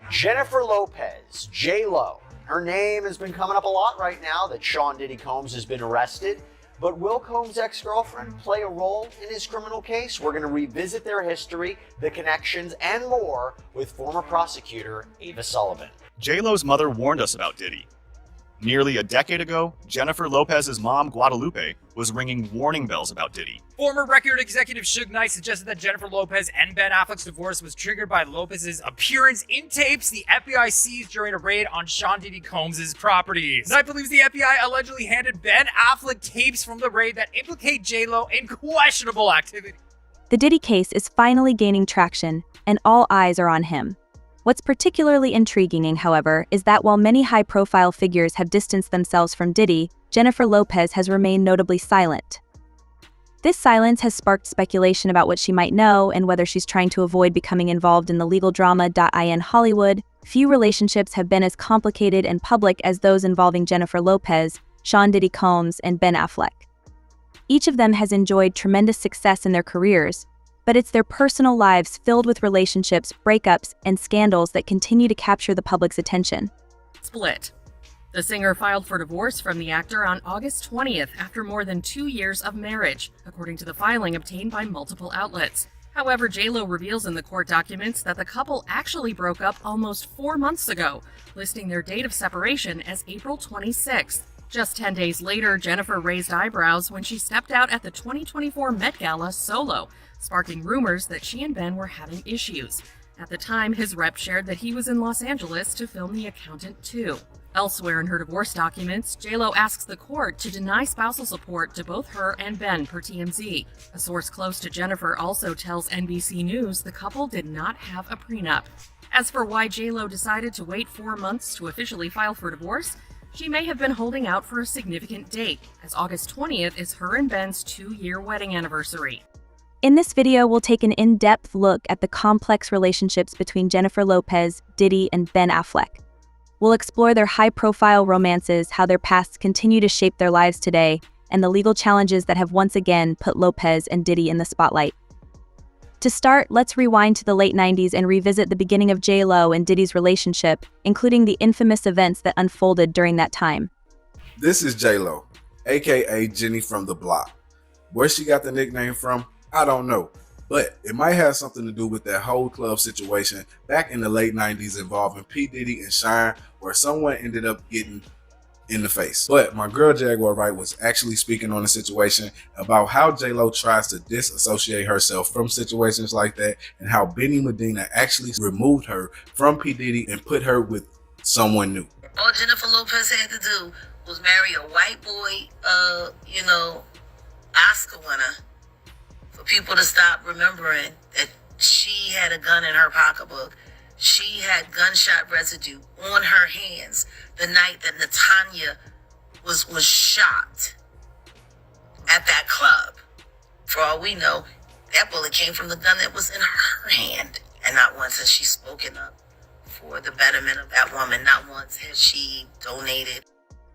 Jennifer Lopez, J.Lo. Her name has been coming up a lot right now that Sean Diddy Combs has been arrested. But will Combs' ex-girlfriend play a role in his criminal case? We're going to revisit their history, the connections, and more with former prosecutor Ava Sullivan. J.Lo's mother warned us about Diddy. Nearly a decade ago, Jennifer Lopez's mom, Guadalupe, was ringing warning bells about Diddy. Former record executive Suge Knight suggested that Jennifer Lopez and Ben Affleck's divorce was triggered by Lopez's appearance in tapes the FBI seized during a raid on Sean Diddy Combs' properties. Knight believes the FBI allegedly handed Ben Affleck tapes from the raid that implicate J.Lo in questionable activity. The Diddy case is finally gaining traction, and all eyes are on him. What's particularly intriguing, however, is that while many high-profile figures have distanced themselves from Diddy, Jennifer Lopez has remained notably silent. This silence has sparked speculation about what she might know and whether she's trying to avoid becoming involved in the legal drama. In Hollywood, few relationships have been as complicated and public as those involving Jennifer Lopez, Sean Diddy Combs, and Ben Affleck. Each of them has enjoyed tremendous success in their careers, but it's their personal lives filled with relationships, breakups, and scandals that continue to capture the public's attention. Split. The singer filed for divorce from the actor on August 20th after more than 2 years of marriage, according to the filing obtained by multiple outlets. However, J.Lo reveals in the court documents that the couple actually broke up almost 4 months ago, listing their date of separation as April 26th. Just 10 days later, Jennifer raised eyebrows when she stepped out at the 2024 Met Gala solo, sparking rumors that she and Ben were having issues. At the time, his rep shared that he was in Los Angeles to film The Accountant 2. Elsewhere in her divorce documents, J.Lo asks the court to deny spousal support to both her and Ben, per TMZ. A source close to Jennifer also tells NBC News the couple did not have a prenup. As for why J.Lo decided to wait 4 months to officially file for divorce, she may have been holding out for a significant date, as August 20th is her and Ben's 2-year wedding anniversary. In this video, we'll take an in-depth look at the complex relationships between Jennifer Lopez, Diddy, and Ben Affleck. We'll explore their high-profile romances, how their pasts continue to shape their lives today, and the legal challenges that have once again put Lopez and Diddy in the spotlight. To start, let's rewind to the late 90s and revisit the beginning of J.Lo and Diddy's relationship, including the infamous events that unfolded during that time. This is J.Lo, aka Jenny from the block. Where she got the nickname from, I don't know, but it might have something to do with that whole club situation back in the late 90s involving P. Diddy and Shine, where someone ended up getting in the face. But my girl Jaguar Wright was actually speaking on the situation about how J.Lo tries to disassociate herself from situations like that, and how Benny Medina actually removed her from P. Diddy and put her with someone new. All Jennifer Lopez had to do was marry a white boy, Oscar winner, for people to stop remembering that she had a gun in her pocketbook. She had gunshot residue on her hands the night that Natanya was shot at that club. For all we know, that bullet came from the gun that was in her hand. And not once has she spoken up for the betterment of that woman. Not once has she donated.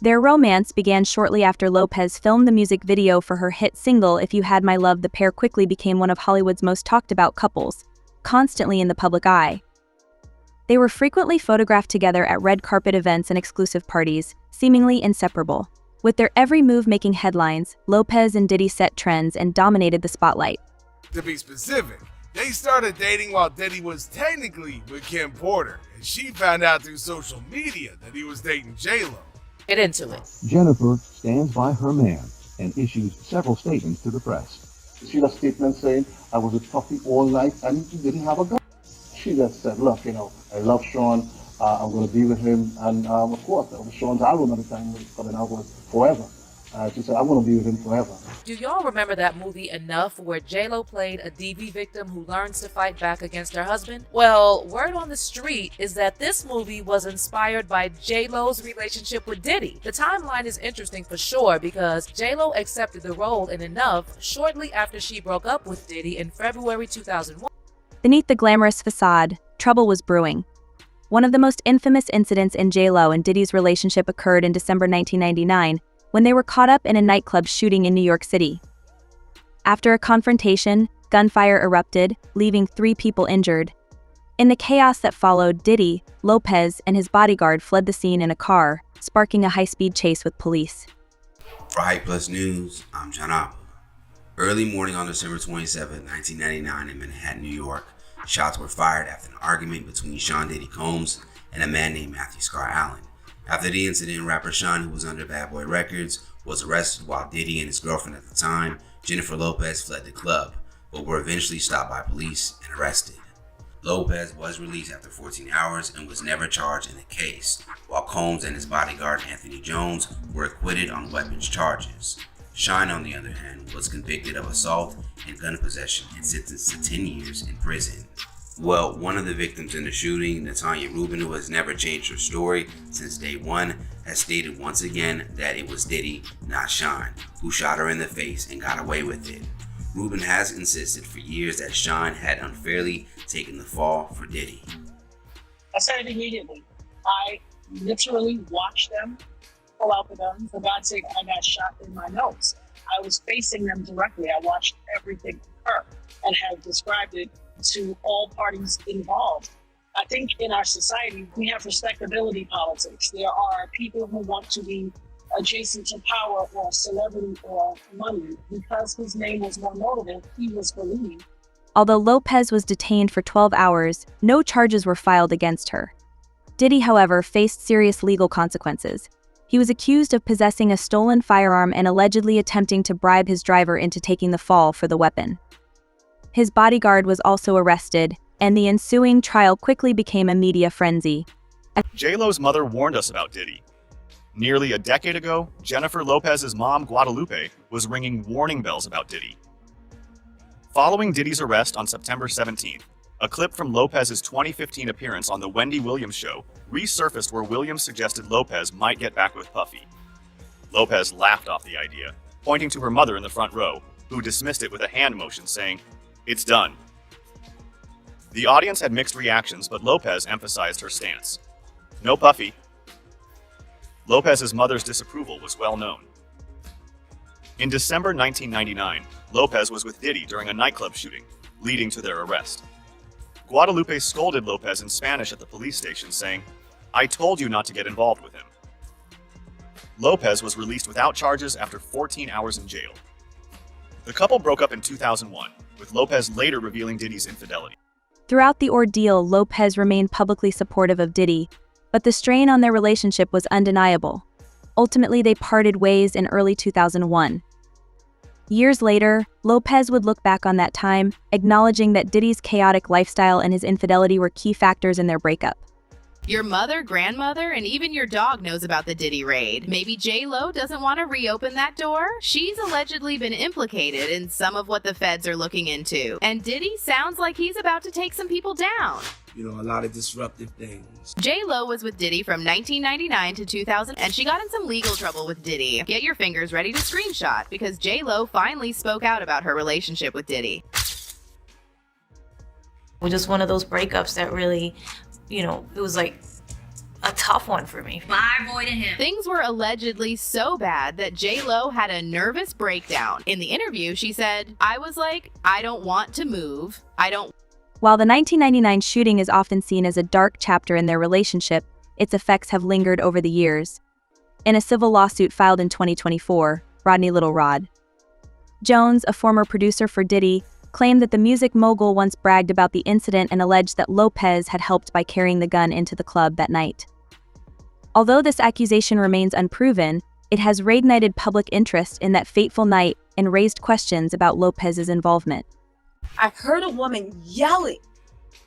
Their romance began shortly after Lopez filmed the music video for her hit single, If You Had My Love. The pair quickly became one of Hollywood's most talked about couples, constantly in the public eye. They were frequently photographed together at red carpet events and exclusive parties, seemingly inseparable. With their every move making headlines, Lopez and Diddy set trends and dominated the spotlight. To be specific, they started dating while Diddy was technically with Kim Porter, and she found out through social media that he was dating J.Lo. Get into it. Jennifer stands by her man and issues several statements to the press. She got a statement saying, I was with Puffy all night and he didn't have a gun. She just said, look, I love Sean, I'm going to be with him. And of course, Sean's album at the time was coming out was Forever. She said, I'm going to be with him forever. Do y'all remember that movie Enough, where J.Lo played a DV victim who learns to fight back against her husband? Well, word on the street is that this movie was inspired by J.Lo's relationship with Diddy. The timeline is interesting for sure because J.Lo accepted the role in Enough shortly after she broke up with Diddy in February 2001. Beneath the glamorous facade, trouble was brewing. One of the most infamous incidents in J.Lo and Diddy's relationship occurred in December 1999, when they were caught up in a nightclub shooting in New York City. After a confrontation, gunfire erupted, leaving 3 people injured. In the chaos that followed, Diddy, Lopez, and his bodyguard fled the scene in a car, sparking a high-speed chase with police. For Hype Plus News, I'm John Apple. Early morning on December 27, 1999 in Manhattan, New York, shots were fired after an argument between Sean Diddy Combs and a man named Matthew Scar Allen. After the incident, rapper Sean, who was under Bad Boy Records, was arrested while Diddy and his girlfriend at the time, Jennifer Lopez, fled the club, but were eventually stopped by police and arrested. Lopez was released after 14 hours and was never charged in the case, while Combs and his bodyguard Anthony Jones were acquitted on weapons charges. Sean, on the other hand, was convicted of assault and gun possession and sentenced to 10 years in prison. Well, one of the victims in the shooting, Natanya Rubin, who has never changed her story since day one, has stated once again that it was Diddy, not Sean, who shot her in the face and got away with it. Rubin has insisted for years that Sean had unfairly taken the fall for Diddy. I said it immediately. I literally watched them pull out the guns. For God's sake, I got shot in my nose. I was facing them directly. I watched everything occur and have described it to all parties involved. I think in our society, we have respectability politics. There are people who want to be adjacent to power or celebrity or money. Because his name was more notable, he was believed. Although Lopez was detained for 12 hours, no charges were filed against her. Diddy, however, faced serious legal consequences. He was accused of possessing a stolen firearm and allegedly attempting to bribe his driver into taking the fall for the weapon. His bodyguard was also arrested, and the ensuing trial quickly became a media frenzy. J.Lo's mother warned us about Diddy. Nearly a decade ago, Jennifer Lopez's mom, Guadalupe, was ringing warning bells about Diddy. Following Diddy's arrest on September 17th, a clip from Lopez's 2015 appearance on The Wendy Williams Show resurfaced where Williams suggested Lopez might get back with Puffy. Lopez laughed off the idea, pointing to her mother in the front row, who dismissed it with a hand motion saying, "It's done." The audience had mixed reactions, but Lopez emphasized her stance. No Puffy. Lopez's mother's disapproval was well known. In December 1999, Lopez was with Diddy during a nightclub shooting, leading to their arrest. Guadalupe scolded Lopez in Spanish at the police station, saying, "I told you not to get involved with him." Lopez was released without charges after 14 hours in jail. The couple broke up in 2001, with Lopez later revealing Diddy's infidelity. Throughout the ordeal, Lopez remained publicly supportive of Diddy, but the strain on their relationship was undeniable. Ultimately, they parted ways in early 2001. Years later, Lopez would look back on that time, acknowledging that Diddy's chaotic lifestyle and his infidelity were key factors in their breakup. Your mother, grandmother, and even your dog knows about the Diddy raid. Maybe J.Lo doesn't want to reopen that door? She's allegedly been implicated in some of what the feds are looking into. And Diddy sounds like he's about to take some people down. You know, a lot of disruptive things. J.Lo was with Diddy from 1999 to 2000, and she got in some legal trouble with Diddy. Get your fingers ready to screenshot, because J.Lo finally spoke out about her relationship with Diddy. It was just one of those breakups that really, it was like a tough one for me. I avoided him. Things were allegedly so bad that J.Lo had a nervous breakdown. In the interview, she said, "I was like, I don't want to move. While the 1999 shooting is often seen as a dark chapter in their relationship, its effects have lingered over the years. In a civil lawsuit filed in 2024, Rodney Little Rod Jones, a former producer for Diddy, claimed that the music mogul once bragged about the incident and alleged that Lopez had helped by carrying the gun into the club that night. Although this accusation remains unproven, it has reignited public interest in that fateful night and raised questions about Lopez's involvement. I heard a woman yelling,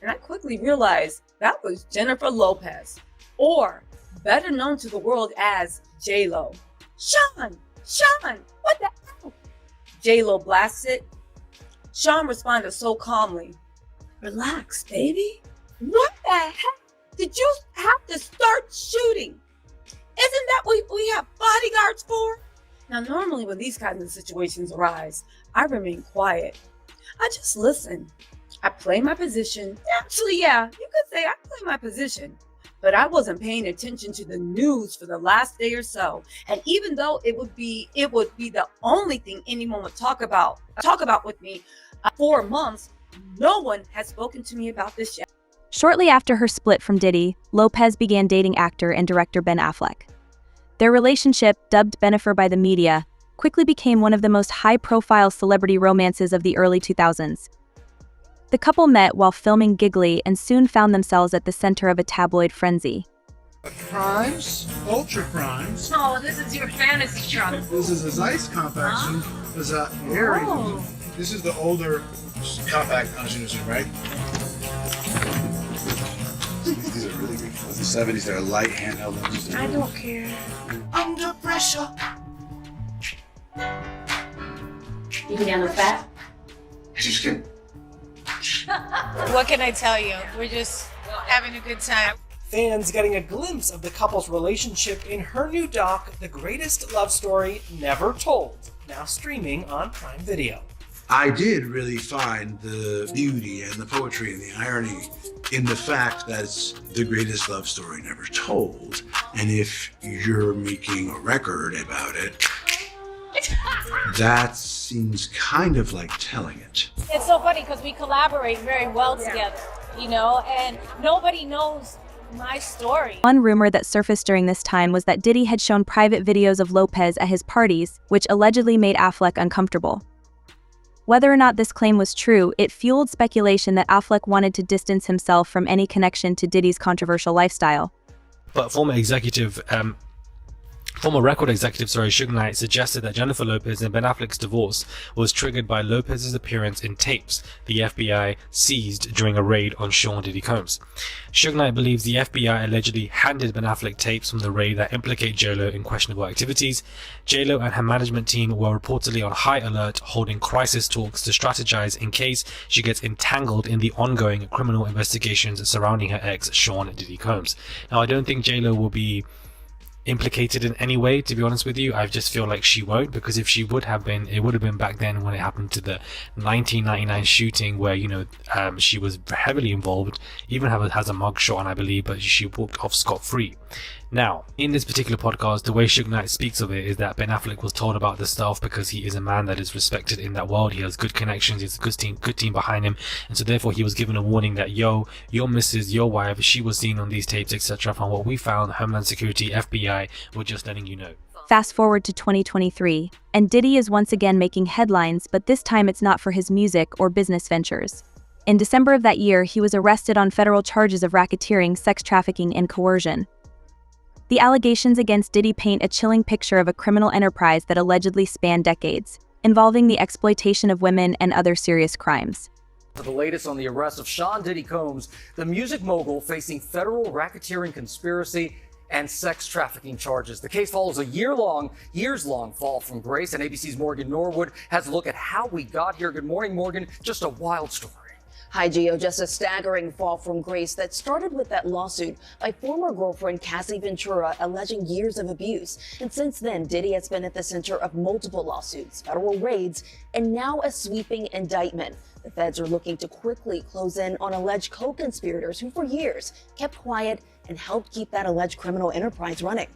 and I quickly realized that was Jennifer Lopez, or better known to the world as J.Lo. Sean, what the hell? J.Lo blasted. Sean responded so calmly, "Relax, baby. What the heck? Did you have to start shooting? Isn't that what we have bodyguards for?" Now, normally when these kinds of situations arise, I remain quiet. I just listen. I play my position. Actually, yeah, you could say I play my position. But I wasn't paying attention to the news for the last day or so. And even though it would be the only thing anyone would talk about with me 4 months, no one has spoken to me about this yet. Shortly after her split from Diddy, Lopez began dating actor and director Ben Affleck. Their relationship, dubbed Bennifer by the media, quickly became one of the most high-profile celebrity romances of the early 2000s. The couple met while filming Giggly and soon found themselves at the center of a tabloid frenzy. Primes, Ultra Primes. Oh, this is your fantasy truck. This is his ice compact zoom. There's a very. This is the older compact zoom, right? These are really good. The 70s, they're light handheld lenses. I don't care. Under pressure. You can handle fat? Just kidding. What can I tell you? We're just having a good time. Fans getting a glimpse of the couple's relationship in her new doc, The Greatest Love Story Never Told, now streaming on Prime Video. I did really find the beauty and the poetry and the irony in the fact that it's the greatest love story never told. And if you're making a record about it, that seems kind of like telling it. It's so funny because we collaborate very well together, you know, and nobody knows my story. One rumor that surfaced during this time was that Diddy had shown private videos of Lopez at his parties, which allegedly made Affleck uncomfortable. Whether or not this claim was true, it fueled speculation that Affleck wanted to distance himself from any connection to Diddy's controversial lifestyle. But former record executive, Suge Knight, suggested that Jennifer Lopez and Ben Affleck's divorce was triggered by Lopez's appearance in tapes the FBI seized during a raid on Sean Diddy Combs. Suge Knight believes the FBI allegedly handed Ben Affleck tapes from the raid that implicate J.Lo in questionable activities. J.Lo and her management team were reportedly on high alert, holding crisis talks to strategize in case she gets entangled in the ongoing criminal investigations surrounding her ex, Sean Diddy Combs. Now, I don't think J.Lo will be implicated in any way, to be honest with you. I just feel like she won't, because if she would have been, it would have been back then when it happened to the 1999 shooting where, you know, she was heavily involved, even has a mugshot on, I believe, but she walked off scot-free. Now, in this particular podcast, the way Suge Knight speaks of it is that Ben Affleck was told about this stuff because he is a man that is respected in that world. He has good connections, he has a good team behind him, and so therefore he was given a warning that, yo, your missus, your wife, she was seen on these tapes, etc. From what we found, Homeland Security, FBI, we're just letting you know. Fast forward to 2023, and Diddy is once again making headlines, but this time it's not for his music or business ventures. In December of that year, he was arrested on federal charges of racketeering, sex trafficking, and coercion. The allegations against Diddy paint a chilling picture of a criminal enterprise that allegedly spanned decades, involving the exploitation of women and other serious crimes. The latest on the arrest of Sean Diddy Combs, the music mogul facing federal racketeering conspiracy and sex trafficking charges. The case follows a years-long fall from grace, and ABC's Morgan Norwood has a look at how we got here. Good morning, Morgan. Just a wild story. Hi, Gio. Just a staggering fall from grace that started with that lawsuit by former girlfriend Cassie Ventura alleging years of abuse. And since then, Diddy has been at the center of multiple lawsuits, federal raids, and now a sweeping indictment. The feds are looking to quickly close in on alleged co-conspirators who for years kept quiet and helped keep that alleged criminal enterprise running.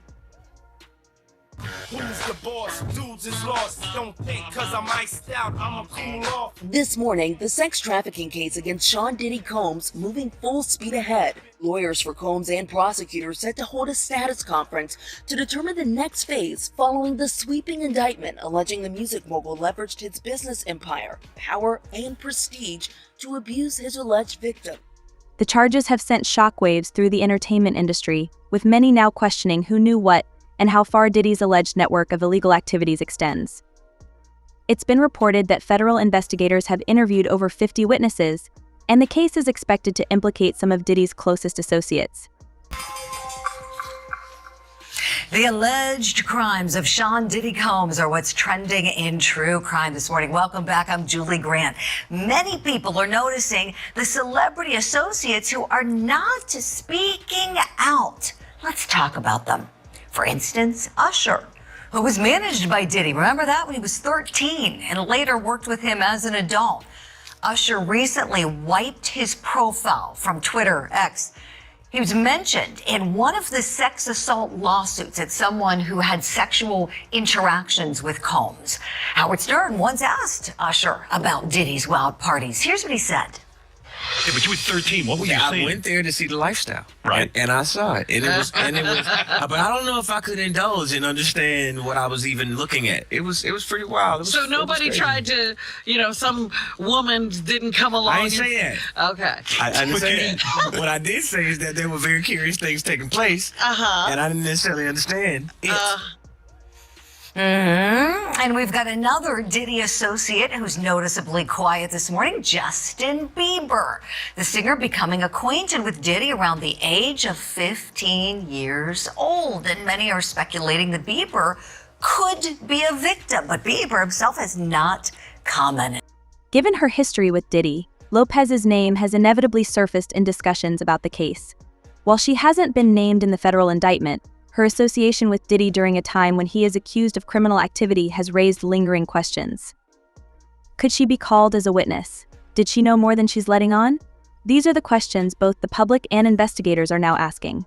Who's the boss? Dudes is lost. Don't think cause I'm iced out, I'ma cool off. This morning, the sex trafficking case against Sean Diddy Combs moving full speed ahead. Lawyers for Combs and prosecutors set to hold a status conference to determine the next phase following the sweeping indictment alleging the music mogul leveraged his business empire, power, and prestige to abuse his alleged victim. The charges have sent shockwaves through the entertainment industry, with many now questioning who knew what and how far Diddy's alleged network of illegal activities extends. It's been reported that federal investigators have interviewed over 50 witnesses, and the case is expected to implicate some of Diddy's closest associates. The alleged crimes of Sean Diddy Combs are what's trending in true crime this morning. Welcome back. I'm Julie Grant. Many people are noticing the celebrity associates who are not speaking out. Let's talk about them. For instance, Usher, who was managed by Diddy. Remember that when he was 13 and later worked with him as an adult. Usher recently wiped his profile from Twitter X. He was mentioned in one of the sex assault lawsuits at someone who had sexual interactions with Combs. Howard Stern once asked Usher about Diddy's wild parties. Here's what he said. Yeah, but you were 13. What were you I saying? went there to see the lifestyle, Right. And I saw it, and it was, but I don't know if I could indulge and understand what I was even looking at. It was pretty wild. So nobody tried to, some woman didn't come along. I didn't say that. Okay. I didn't say that. What I did say is that there were very curious things taking place, and I didn't necessarily understand it. And we've got another Diddy associate who's noticeably quiet this morning, Justin Bieber. The singer becoming acquainted with Diddy around the age of 15 years old. And many are speculating that Bieber could be a victim, but Bieber himself has not commented. Given her history with Diddy, Lopez's name has inevitably surfaced in discussions about the case. While she hasn't been named in the federal indictment, her association with Diddy during a time when he is accused of criminal activity has raised lingering questions. Could she be called as a witness? Did she know more than she's letting on? These are the questions both the public and investigators are now asking.